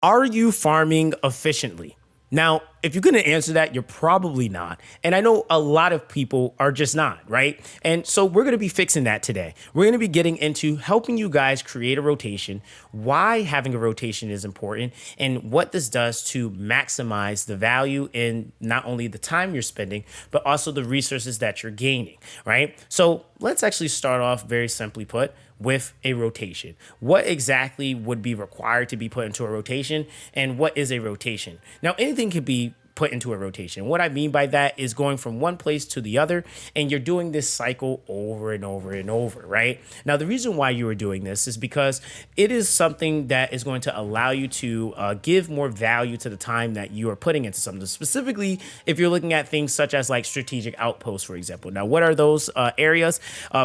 Are you farming efficiently? Now, if you're going to answer that, you're probably not. And I know a lot of people are just not, right? And so we're going to be fixing that today. We're going to be getting into helping you guys create a rotation, why having a rotation is important, and what this does to maximize the value in not only the time you're spending, but also the resources that you're gaining, right? So let's actually start off very simply put with a rotation. What exactly would be required to be put into a rotation, and what is a rotation? Now, anything could be put into a rotation. What I mean by that is going from one place to the other, and you're doing this cycle over and over and over, right? Now, the reason why you are doing this is because it is something that is going to allow you to give more value to the time that you are putting into something. Specifically, if you're looking at things such as like strategic outposts, for example. Now, what are those areas?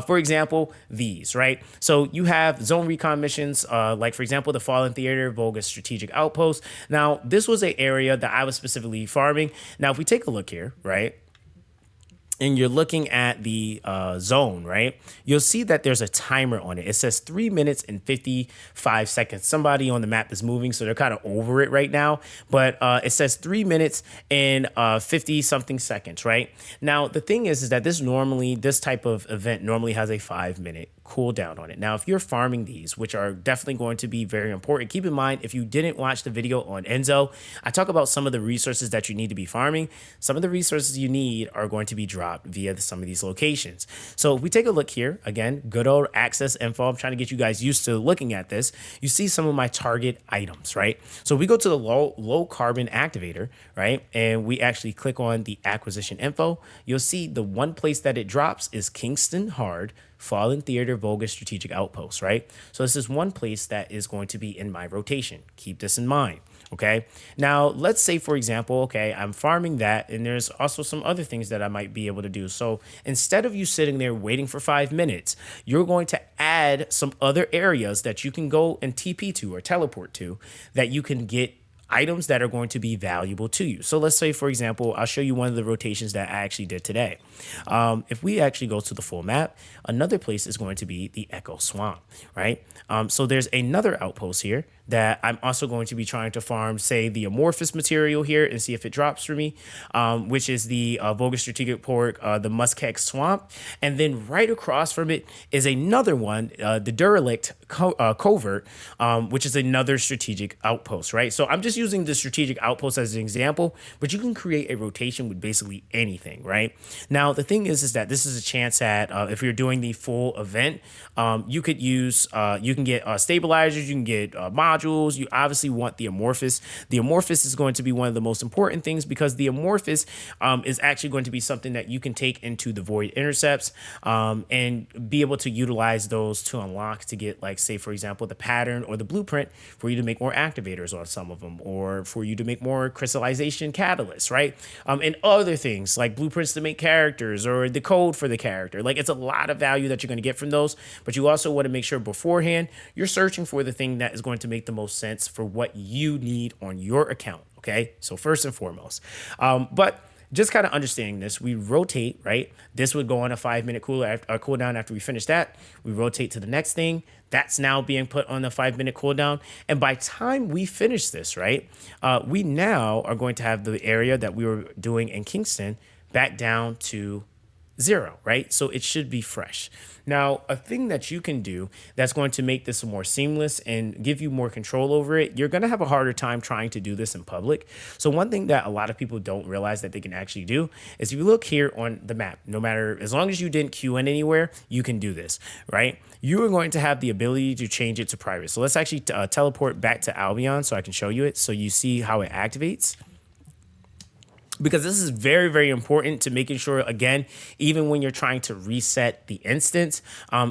For example, these, right? So you have zone recon missions, like for example, the Fallen Theater, Volga's strategic outpost. Now, this was an area that I was specifically farming. Now, if we take a look here, right, and you're looking at the zone, right, you'll see that there's a timer on it. It says 3 minutes and 55 seconds. Somebody on the map is moving, so they're kind of over it right now. But it says 3 minutes and 50 something seconds, right? Now, the thing is that this type of event normally has a 5 minute cooldown on it. Now, if you're farming these, which are definitely going to be very important, keep in mind, if you didn't watch the video on Enzo, I talk about some of the resources that you need to be farming. Some of the resources you need are going to be dropped via some of these locations. So if we take a look here, again, good old access info, I'm trying to get you guys used to looking at this. You see some of my target items, right? So we go to the low carbon activator, right? And we actually click on the acquisition info. You'll see the one place that it drops is Kingston Hard, Fallen Theater, Volga Strategic Outpost, right? So this is one place that is going to be in my rotation. Keep this in mind, okay? Now, let's say, for example, okay, I'm farming that, and there's also some other things that I might be able to do. So instead of you sitting there waiting for 5 minutes, you're going to add some other areas that you can go and TP to or teleport to that you can get items that are going to be valuable to you. So let's say, for example, I'll show you one of the rotations that I actually did today. If we actually go to the full map, another place is going to be the Echo Swamp, right? So there's another outpost here that I'm also going to be trying to farm, say, the amorphous material here and see if it drops for me, which is the Volga Strategic Pork, the Muskeg Swamp. And then right across from it is another one, the Derelict Covert, which is another strategic outpost, right? So I'm just using the strategic outpost as an example, but you can create a rotation with basically anything, right? Now, the thing is that this is a chance at, if you're doing the full event, you could use, you can get stabilizers, you can get modules. You obviously want the amorphous. The amorphous is going to be one of the most important things because the amorphous is actually going to be something that you can take into the void intercepts and be able to utilize those to unlock to get, like, say, for example, the pattern or the blueprint for you to make more activators on some of them, or for you to make more crystallization catalysts, right? And other things like blueprints to make characters or the code for the character. Like, it's a lot of value that you're going to get from those, but you also want to make sure beforehand you're searching for the thing that is going to make the most sense for what you need on your account. Okay, so first and foremost, but just kind of understanding this, we rotate, right? This would go on a 5 minute cooldown after we finish that. We rotate to the next thing. That's now being put on the 5 minute cooldown. And by time we finish this, right, we now are going to have the area that we were doing in Kingston back down to 0, right? So it should be fresh. Now, a thing that you can do that's going to make this more seamless and give you more control over it, you're going to have a harder time trying to do this in public. So one thing that a lot of people don't realize that they can actually do is if you look here on the map, no matter, as long as you didn't queue in anywhere, you can do this, right? You are going to have the ability to change it to private. So let's actually teleport back to Albion so I can show you it so you see how it activates. Because this is very, very important to making sure, again, even when you're trying to reset the instance,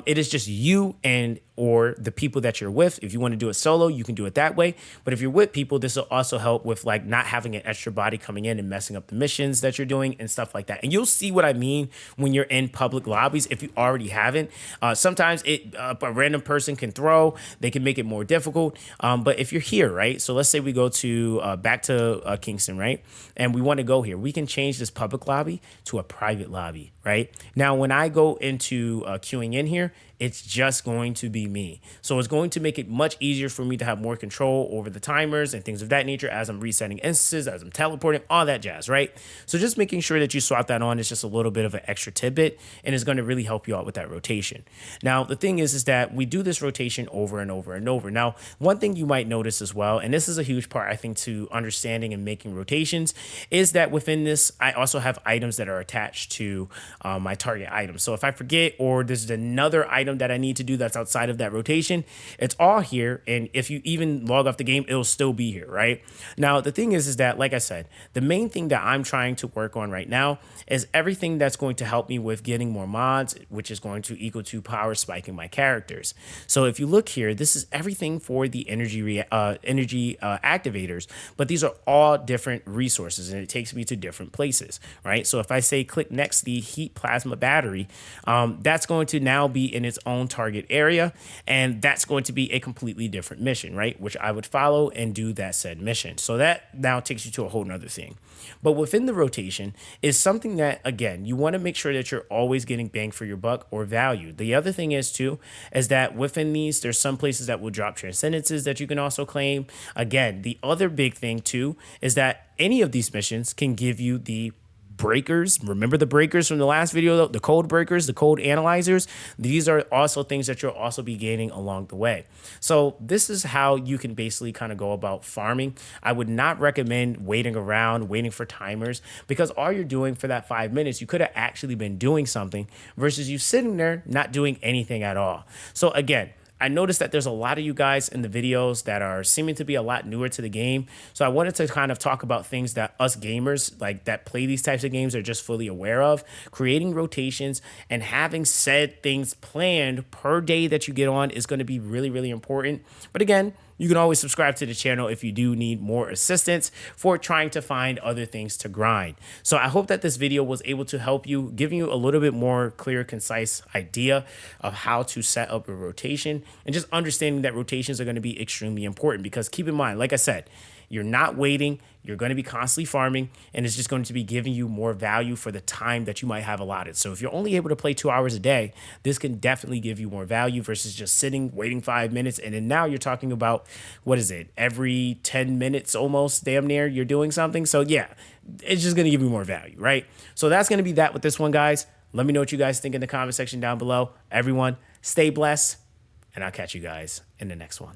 it is just you and or the people that you're with. If you want to do it solo, you can do it that way. But if you're with people, this will also help with like not having an extra body coming in and messing up the missions that you're doing and stuff like that. And you'll see what I mean when you're in public lobbies if you already haven't. Sometimes a random person can throw, they can make it more difficult. But if you're here, right? So let's say we go to back to Kingston, right? And we want to go here. We can change this public lobby to a private lobby, right? Now, when I go into queuing in here, it's just going to be be me. So it's going to make it much easier for me to have more control over the timers and things of that nature as I'm resetting instances, as I'm teleporting, all that jazz, right? So just making sure that you swap that on is just a little bit of an extra tidbit, and is going to really help you out with that rotation. Now, the thing is that we do this rotation over and over and over. Now, one thing you might notice as well, and this is a huge part, I think, to understanding and making rotations, is that within this, I also have items that are attached to my target item. So if I forget, or there's another item that I need to do that's outside of that rotation, it's all here. And if you even log off the game, it'll still be here, right? Now, the thing is that, like I said, the main thing that I'm trying to work on right now is everything that's going to help me with getting more mods, which is going to equal to power spiking my characters. So if you look here, this is everything for the energy activators, but these are all different resources, and it takes me to different places, right? So if I say click next the heat plasma battery, that's going to now be in its own target area, and that's going to be a completely different mission, right? Which I would follow and do that said mission. So that now takes you to a whole nother thing. But within the rotation is something that, again, you want to make sure that you're always getting bang for your buck or value. The other thing is too, is that within these, there's some places that will drop transcendences that you can also claim. Again, the other big thing too, is that any of these missions can give you the breakers. Remember the breakers from the last video, the code breakers, the code analyzers. These are also things that you'll also be gaining along the way. So this is how you can basically kind of go about farming. I would not recommend waiting around, waiting for timers, because all you're doing for that 5 minutes, you could have actually been doing something versus you sitting there not doing anything at all. So again, I noticed that there's a lot of you guys in the videos that are seeming to be a lot newer to the game. So I wanted to kind of talk about things that us gamers like that play these types of games are just fully aware of. Creating rotations and having said things planned per day that you get on is going to be really, really important. But again, you can always subscribe to the channel if you do need more assistance for trying to find other things to grind. So I hope that this video was able to help you, giving you a little bit more clear, concise idea of how to set up a rotation, and just understanding that rotations are going to be extremely important, because keep in mind, like I said, you're not waiting. You're going to be constantly farming, and it's just going to be giving you more value for the time that you might have allotted. So if you're only able to play 2 hours a day, this can definitely give you more value versus just sitting, waiting 5 minutes. And then now you're talking about, what is it? Every 10 minutes, almost damn near, you're doing something. So yeah, it's just going to give you more value, right? So that's going to be that with this one, guys. Let me know what you guys think in the comment section down below. Everyone, stay blessed, and I'll catch you guys in the next one.